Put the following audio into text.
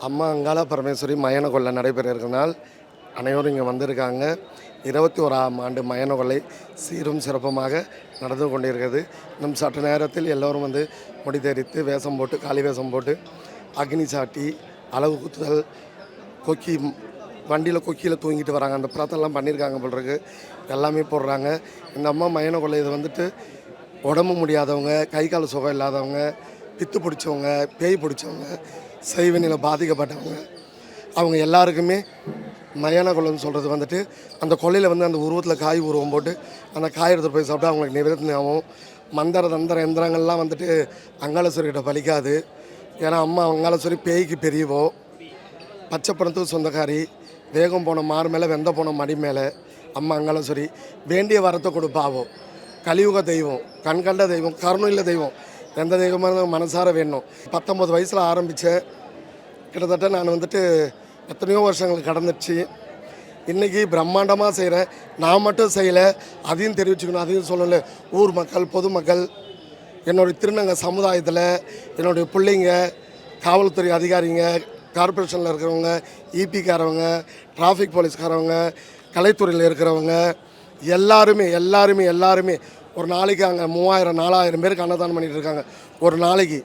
அம்மா அங்காள பரமேஸ்வரி மயான கொள்ளை நடைபெற இருக்கிறனால் அனைவரும் இங்கே வந்திருக்காங்க. 21ஆம் ஆண்டு மயான கொள்ளை சீரும் சிறப்புமாக நடந்து கொண்டிருக்கிறது. இன்னும் சற்று நேரத்தில் எல்லோரும் வந்து முடி தரித்து வேஷம் போட்டு காளி வேஷம் போட்டு அக்னி சாட்டி அளவு குத்துதல் கொக்கி வண்டியில் கொக்கியில் தூங்கிட்டு வராங்க. அந்த பிரார்த்தனைலாம் பண்ணியிருக்காங்க போல் இருக்கு. எல்லாமே போடுறாங்க. இந்த அம்மா மயான கொள்ளை இது வந்துட்டு உடம்பு முடியாதவங்க, கை கால் சுகம் இல்லாதவங்க, பித்து பிடிச்சவங்க, பேய் பிடிச்சவங்க, செய்வினையில் பாதிக்கப்பட்டவங்க, அவங்க எல்லாருக்குமே மயான கொள்ளைன்னு சொல்கிறது வந்துட்டு அந்த கொள்ளையில் வந்து அந்த உருவத்தில் காய் உருவம் போட்டு அந்த காய் எடுத்துகிட்டு போய் சாப்பிட்டா அவங்களுக்கு நிவர்த்தியாகும். மந்திர தந்திர எந்திரங்கள்லாம் வந்துட்டு அங்காளேஸ்வரிகிட்ட பலிக்காது. ஏன்னா அம்மா அங்காளேஸ்வரி பேய்க்கு பெரியவோ, பச்சை பணத்துக்கு சொந்தக்காரி, வேகம் போன மாறு மேலே வெந்த போன மடி மேலே அம்மா அங்காளேஸ்வரி வேண்டிய வரத்தை கொடுப்பாவோ. கலியுக தெய்வம், கண்கண்ட தெய்வம், கருணையுள்ள தெய்வம். எந்த தெய்வமாக இருந்தாலும் மனசார வேணும். 19 வயசில் ஆரம்பித்தேன். கிட்டத்தட்ட நான் வந்துட்டு எத்தனையோ வருஷங்கள் கடந்துச்சு. இன்றைக்கி பிரம்மாண்டமாக செய்கிறேன். நான் மட்டும் செய்யலை, அதையும் தெரிவிச்சுக்கணும், அதையும் சொல்லலை. ஊர் மக்கள், பொதுமக்கள், என்னுடைய திருநங்கை சமுதாயத்தில் என்னுடைய பிள்ளைங்க, காவல்துறை அதிகாரிங்க, கார்பரேஷனில் இருக்கிறவங்க, இபிக்காரவங்க, டிராஃபிக் போலீஸ்காரவங்க, கலைத்துறையில் இருக்கிறவங்க எல்லாருமே ஒரு நாளைக்கு அங்கே 3000 4000 பேருக்கு அன்னதானம் பண்ணிகிட்டு இருக்காங்க ஒரு நாளைக்கு.